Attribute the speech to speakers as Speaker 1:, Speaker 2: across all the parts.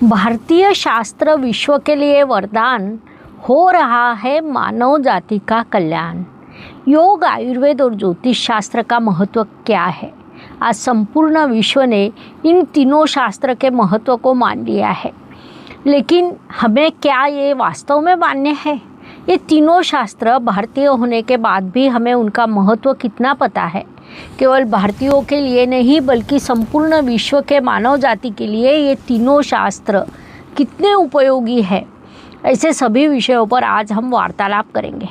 Speaker 1: भारतीय शास्त्र विश्व के लिए वरदान हो रहा है मानव जाति का कल्याण। योग, आयुर्वेद और ज्योतिष शास्त्र का महत्व क्या है? आज संपूर्ण विश्व ने इन तीनों शास्त्र के महत्व को मान लिया है, लेकिन हमें क्या ये वास्तव में मान्य है? ये तीनों शास्त्र भारतीय होने के बाद भी हमें उनका महत्व कितना पता है? केवल भारतीयों के लिए नहीं बल्कि संपूर्ण विश्व के मानव जाति के लिए ये तीनों शास्त्र कितने उपयोगी है, ऐसे सभी विषयों पर आज हम वार्तालाप करेंगे।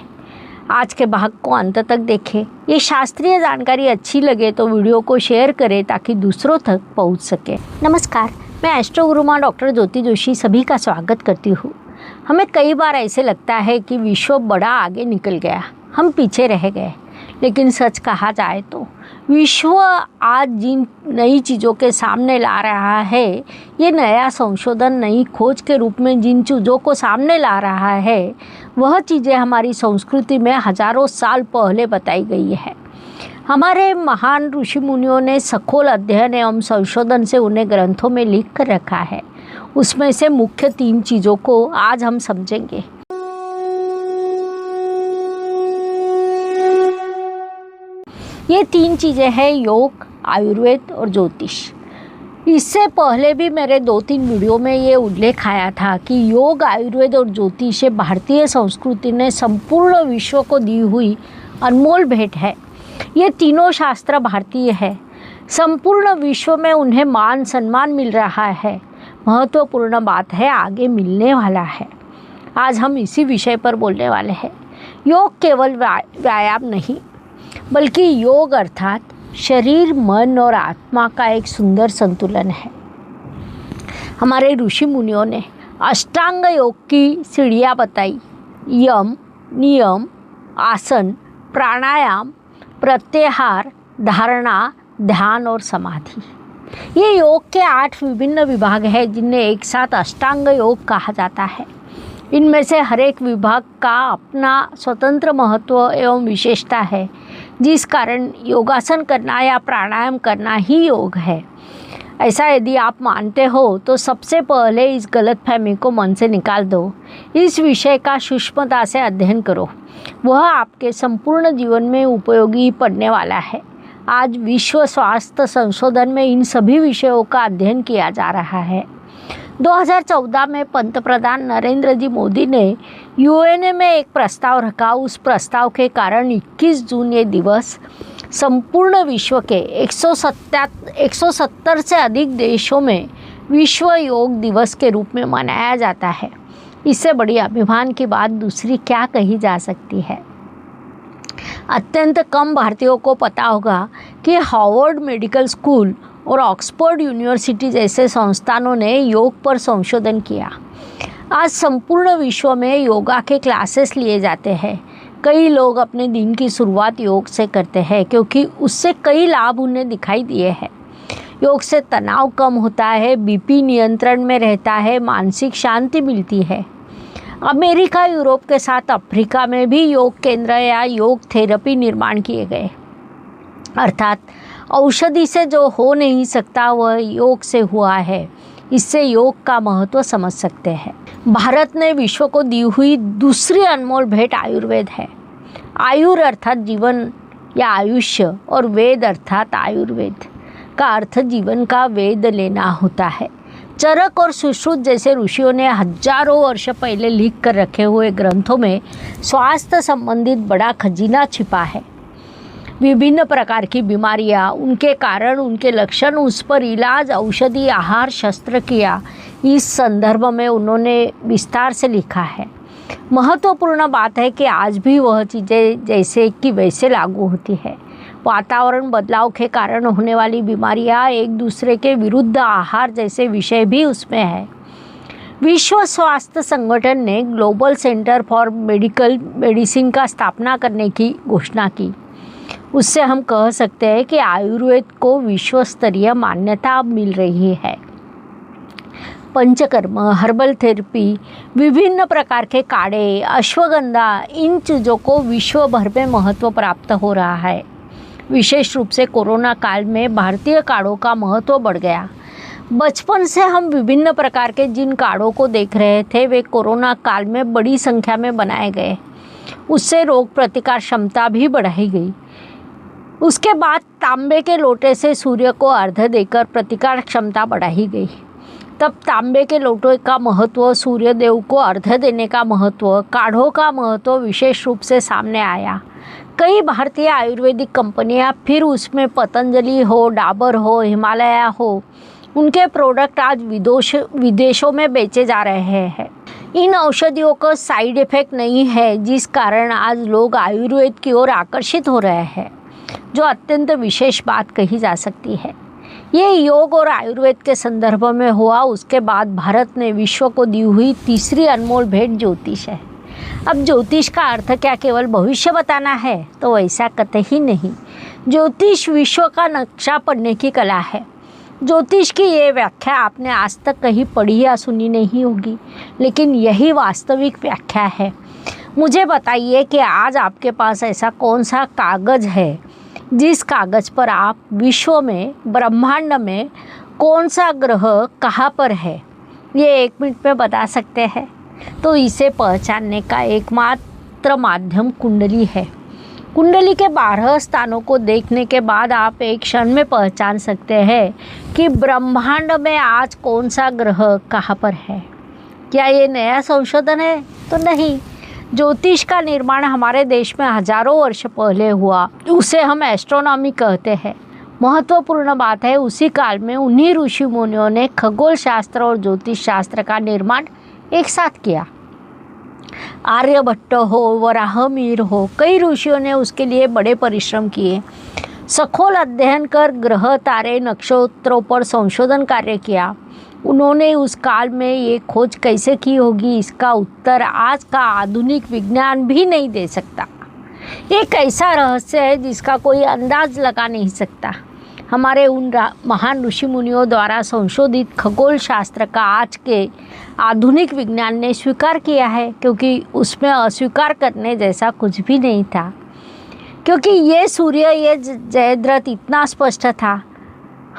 Speaker 1: आज के भाग को अंत तक देखें। ये शास्त्रीय जानकारी अच्छी लगे तो वीडियो को शेयर करें ताकि दूसरों तक पहुंच सके। नमस्कार, मैं एस्ट्रो गुरुमा डॉक्टर ज्योति जोशी सभी का स्वागत करती हूँ। हमें कई बार ऐसे लगता है कि विश्व बड़ा आगे निकल गया, हम पीछे रह गए। लेकिन सच कहा जाए तो विश्व आज जिन नई चीज़ों के सामने ला रहा है, ये नया संशोधन, नई खोज के रूप में जिन चीज़ों को सामने ला रहा है, वह चीज़ें हमारी संस्कृति में हजारों साल पहले बताई गई है। हमारे महान ऋषि मुनियों ने सखोल अध्ययन एवं संशोधन से उन्हें ग्रंथों में लिख कर रखा है। उसमें से मुख्य 3 चीज़ों को आज हम समझेंगे। ये 3 चीज़ें हैं योग, आयुर्वेद और ज्योतिष। इससे पहले भी मेरे 2-3 वीडियो में ये उल्लेख आया था कि योग, आयुर्वेद और ज्योतिष भारतीय संस्कृति ने संपूर्ण विश्व को दी हुई अनमोल भेंट है। ये तीनों शास्त्र भारतीय है। संपूर्ण विश्व में उन्हें मान सम्मान मिल रहा है। महत्वपूर्ण बात है, आगे मिलने वाला है। आज हम इसी विषय पर बोलने वाले हैं। योग केवल व्यायाम नहीं, बल्कि योग अर्थात शरीर, मन और आत्मा का एक सुंदर संतुलन है। हमारे ऋषि मुनियों ने अष्टांग योग की सीढ़ियाँ बताई: यम, नियम, आसन, प्राणायाम, प्रत्याहार, धारणा, ध्यान और समाधि। ये योग के 8 विभिन्न विभाग हैं जिन्हें एक साथ अष्टांग योग कहा जाता है। इनमें से हर एक विभाग का अपना स्वतंत्र महत्व एवं विशेषता है, जिस कारण योगासन करना या प्राणायाम करना ही योग है। ऐसा यदि आप मानते हो तो सबसे पहले इस गलतफहमी को मन से निकाल दो। इस विषय का सूक्ष्मता से अध्ययन करो, वह आपके संपूर्ण जीवन में उपयोगी पड़ने वाला है। आज विश्व स्वास्थ्य संशोधन में इन सभी विषयों का अध्ययन किया जा रहा है। 2014 में पंतप्रधान नरेंद्र जी मोदी ने यूएनए में एक प्रस्ताव रखा। उस प्रस्ताव के कारण 21 जून ये दिवस संपूर्ण विश्व के 170 से अधिक देशों में विश्व योग दिवस के रूप में मनाया जाता है। इससे बड़ी अभिमान की बात दूसरी क्या कही जा सकती है। अत्यंत कम भारतीयों को पता होगा कि हार्वर्ड मेडिकल स्कूल और ऑक्सफोर्ड यूनिवर्सिटी जैसे संस्थानों ने योग पर संशोधन किया। आज संपूर्ण विश्व में योगा के क्लासेस लिए जाते हैं। कई लोग अपने दिन की शुरुआत योग से करते हैं क्योंकि उससे कई लाभ उन्हें दिखाई दिए हैं। योग से तनाव कम होता है, बीपी नियंत्रण में रहता है, मानसिक शांति मिलती है। अमेरिका, यूरोप के साथ अफ्रीका में भी योग केंद्र या योग थेरेपी निर्माण किए गए। अर्थात औषधि से जो हो नहीं सकता वह योग से हुआ है। इससे योग का महत्व समझ सकते हैं। भारत ने विश्व को दी हुई दूसरी अनमोल भेंट आयुर्वेद है। आयुर अर्थात जीवन या आयुष्य और वेद अर्थात आयुर्वेद का अर्थ जीवन का वेद लेना होता है। चरक और सुश्रुत जैसे ऋषियों ने हजारों वर्ष पहले लिख कर रखे हुए ग्रंथों में स्वास्थ्य संबंधित बड़ा खजीना छिपा है। विभिन्न प्रकार की बीमारियां, उनके कारण, उनके लक्षण, उस पर इलाज, औषधि, आहार, शस्त्रक्रिया, इस संदर्भ में उन्होंने विस्तार से लिखा है। महत्वपूर्ण बात है कि आज भी वह चीज़ें जैसे कि वैसे लागू होती है। वातावरण बदलाव के कारण होने वाली बीमारियां, एक दूसरे के विरुद्ध आहार जैसे विषय भी उसमें है। विश्व स्वास्थ्य संगठन ने ग्लोबल सेंटर फॉर मेडिसिन का स्थापना करने की घोषणा की। उससे हम कह सकते हैं कि आयुर्वेद को विश्व स्तरीय मान्यता अब मिल रही है। पंचकर्म, हर्बल थेरेपी, विभिन्न प्रकार के काढ़े, अश्वगंधा, इन चीज़ों को विश्व भर में महत्व प्राप्त हो रहा है। विशेष रूप से कोरोना काल में भारतीय काढ़ों का महत्व बढ़ गया। बचपन से हम विभिन्न प्रकार के जिन कार्डों को देख रहे थे वे कोरोना काल में बड़ी संख्या में बनाए गए। उससे रोग प्रतिकार क्षमता भी बढ़ाई गई। उसके बाद तांबे के लोटे से सूर्य को अर्घ्य देकर प्रतिकार क्षमता बढ़ाई गई। तब तांबे के लोटे का महत्व, सूर्य देव को अर्घ्य देने का महत्व, काढ़ों का महत्व विशेष रूप से सामने आया। कई भारतीय आयुर्वेदिक कंपनियां, फिर उसमें पतंजलि हो, डाबर हो, हिमालया हो, उनके प्रोडक्ट आज विदेशों में बेचे जा रहे हैं। इन औषधियों का साइड इफ़ेक्ट नहीं है, जिस कारण आज लोग आयुर्वेद की ओर आकर्षित हो रहे हैं, जो अत्यंत विशेष बात कही जा सकती है। ये योग और आयुर्वेद के संदर्भ में हुआ। उसके बाद भारत ने विश्व को दी हुई तीसरी अनमोल भेंट ज्योतिष है। अब ज्योतिष का अर्थ क्या केवल भविष्य बताना है? तो ऐसा कतई नहीं। ज्योतिष विश्व का नक्शा पढ़ने की कला है। ज्योतिष की ये व्याख्या आपने आज तक कहीं पढ़ी या सुनी नहीं होगी, लेकिन यही वास्तविक व्याख्या है। मुझे बताइए कि आज आपके पास ऐसा कौन सा कागज़ है जिस कागज़ पर आप विश्व में, ब्रह्मांड में कौन सा ग्रह कहाँ पर है, ये 1 मिनट में बता सकते हैं? तो इसे पहचानने का एकमात्र माध्यम कुंडली है। कुंडली के 12 स्थानों को देखने के बाद आप एक क्षण में पहचान सकते हैं कि ब्रह्मांड में आज कौन सा ग्रह कहाँ पर है। क्या ये नया संशोधन है? तो नहीं। ज्योतिष का निर्माण हमारे देश में हजारों वर्ष पहले हुआ। उसे हम एस्ट्रोनॉमी कहते हैं। महत्वपूर्ण बात है, उसी काल में उन्हीं ऋषि मुनियों ने खगोल शास्त्र और ज्योतिष शास्त्र का निर्माण एक साथ किया। आर्यभट्ट हो, वराहमिहिर हो, कई ऋषियों ने उसके लिए बड़े परिश्रम किए। सखोल अध्ययन कर ग्रह, तारे, नक्षत्रों पर संशोधन कार्य किया। उन्होंने उस काल में ये खोज कैसे की होगी, इसका उत्तर आज का आधुनिक विज्ञान भी नहीं दे सकता। एक ऐसा रहस्य है जिसका कोई अंदाज लगा नहीं सकता। हमारे उन महान ऋषि मुनियों द्वारा संशोधित खगोल शास्त्र का आज के आधुनिक विज्ञान ने स्वीकार किया है, क्योंकि उसमें अस्वीकार करने जैसा कुछ भी नहीं था। क्योंकि ये सूर्य, ये जयद्रथ इतना स्पष्ट था,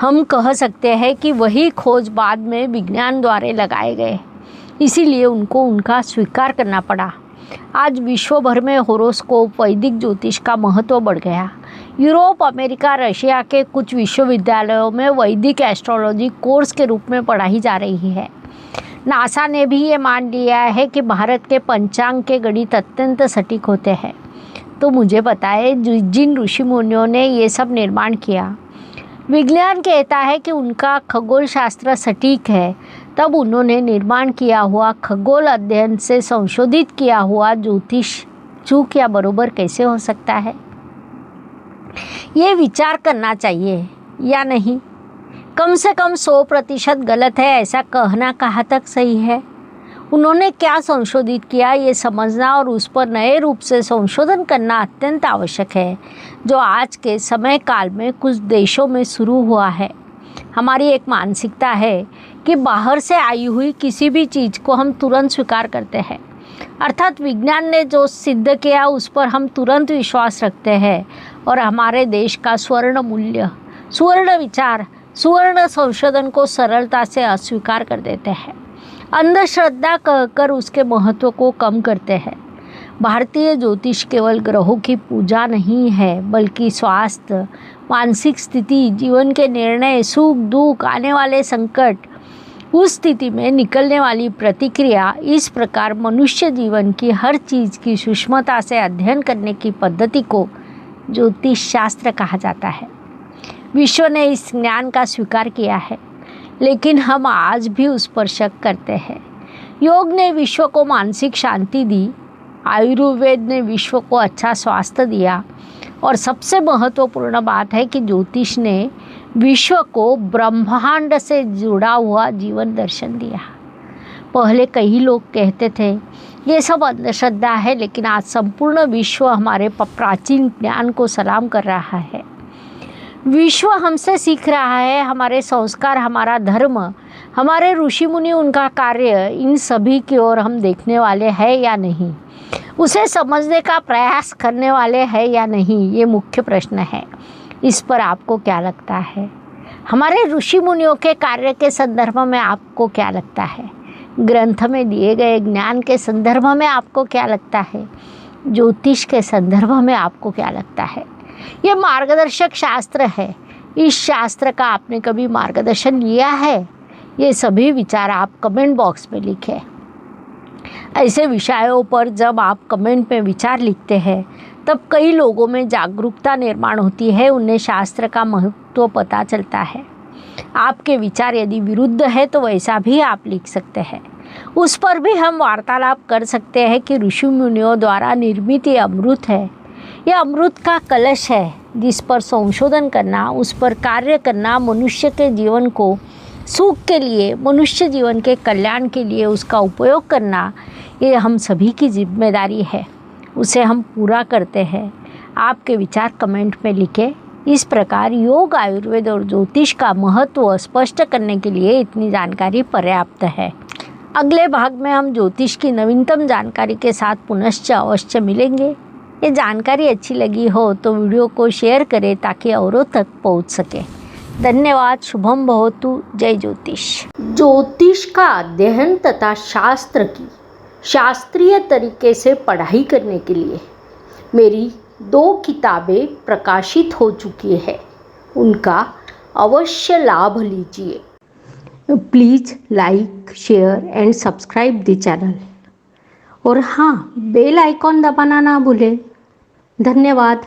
Speaker 1: हम कह सकते हैं कि वही खोज बाद में विज्ञान द्वारा लगाए गए, इसीलिए उनको उनका स्वीकार करना पड़ा। आज विश्व भर में होरोस्कोप, वैदिक ज्योतिष का महत्व बढ़ गया। यूरोप, अमेरिका, रशिया के कुछ विश्वविद्यालयों में वैदिक एस्ट्रोलॉजी कोर्स के रूप में पढ़ाई जा रही है। नासा ने भी ये मान लिया है कि भारत के पंचांग के गणित अत्यंत सटीक होते हैं। तो मुझे बताए, जिन ऋषि मुनियों ने ये सब निर्माण किया, विज्ञान कहता है कि उनका खगोल शास्त्र सटीक है, तब उन्होंने निर्माण किया हुआ खगोल अध्ययन से संशोधित किया हुआ ज्योतिष चूक या बरोबर कैसे हो सकता है? ये विचार करना चाहिए या नहीं? कम से कम 100% गलत है, ऐसा कहना कहाँ तक सही है? उन्होंने क्या संशोधित किया, ये समझना और उस पर नए रूप से संशोधन करना अत्यंत आवश्यक है, जो आज के समय काल में कुछ देशों में शुरू हुआ है। हमारी एक मानसिकता है कि बाहर से आई हुई किसी भी चीज़ को हम तुरंत स्वीकार करते हैं, अर्थात विज्ञान ने जो सिद्ध किया उस पर हम तुरंत विश्वास रखते हैं और हमारे देश का स्वर्ण मूल्य, स्वर्ण विचार, स्वर्ण संशोधन को सरलता से अस्वीकार कर देते हैं। अंधश्रद्धा कहकर उसके महत्व को कम करते हैं। भारतीय ज्योतिष केवल ग्रहों की पूजा नहीं है, बल्कि स्वास्थ्य, मानसिक स्थिति, जीवन के निर्णय, सुख दुख, आने वाले संकट, उस स्थिति में निकलने वाली प्रतिक्रिया, इस प्रकार मनुष्य जीवन की हर चीज़ की सूक्ष्मता से अध्ययन करने की पद्धति को ज्योतिष शास्त्र कहा जाता है। विश्व ने इस ज्ञान का स्वीकार किया है, लेकिन हम आज भी उस पर शक करते हैं। योग ने विश्व को मानसिक शांति दी, आयुर्वेद ने विश्व को अच्छा स्वास्थ्य दिया, और सबसे महत्वपूर्ण बात है कि ज्योतिष ने विश्व को ब्रह्मांड से जुड़ा हुआ जीवन दर्शन दिया। पहले कई लोग कहते थे ये सब अंधश्रद्धा है, लेकिन आज संपूर्ण विश्व हमारे प्राचीन ज्ञान को सलाम कर रहा है। विश्व हमसे सीख रहा है, हमारे संस्कार, हमारा धर्म, हमारे ऋषि मुनि, उनका कार्य, इन सभी की ओर हम देखने वाले हैं या नहीं, उसे समझने का प्रयास करने वाले हैं या नहीं, ये मुख्य प्रश्न है। इस पर आपको क्या लगता है? हमारे ऋषि मुनियों के कार्य के संदर्भ में आपको क्या लगता है? ग्रंथ में दिए गए ज्ञान के संदर्भ में आपको क्या लगता है? ज्योतिष के संदर्भ में आपको क्या लगता है? ये मार्गदर्शक शास्त्र है। इस शास्त्र का आपने कभी मार्गदर्शन लिया है? ये सभी विचार आप कमेंट बॉक्स में लिखें। ऐसे विषयों पर जब आप कमेंट में विचार लिखते हैं तब कई लोगों में जागरूकता निर्माण होती है, उन्हें शास्त्र का महत्व पता चलता है। आपके विचार यदि विरुद्ध है तो वैसा भी आप लिख सकते हैं, उस पर भी हम वार्तालाप कर सकते हैं कि ऋषि मुनियों द्वारा निर्मित ये अमृत है, यह अमृत का कलश है जिस पर संशोधन करना, उस पर कार्य करना, मनुष्य के जीवन को सुख के लिए, मनुष्य जीवन के कल्याण के लिए उसका उपयोग करना, ये हम सभी की जिम्मेदारी है। उसे हम पूरा करते हैं। आपके विचार कमेंट में लिखें। इस प्रकार योग, आयुर्वेद और ज्योतिष का महत्व स्पष्ट करने के लिए इतनी जानकारी पर्याप्त है। अगले भाग में हम ज्योतिष की नवीनतम जानकारी के साथ पुनश्च अवश्य मिलेंगे। ये जानकारी अच्छी लगी हो तो वीडियो को शेयर करें ताकि औरों तक पहुंच सके। धन्यवाद। शुभम भवतु। जय ज्योतिष। ज्योतिष का अध्ययन तथा शास्त्र की शास्त्रीय तरीके से पढ़ाई करने के लिए मेरी 2 किताबें प्रकाशित हो चुकी है, उनका अवश्य लाभ लीजिए। Please like, share and subscribe the channel. और हाँ, बेल आइकॉन दबाना ना भूलें। धन्यवाद।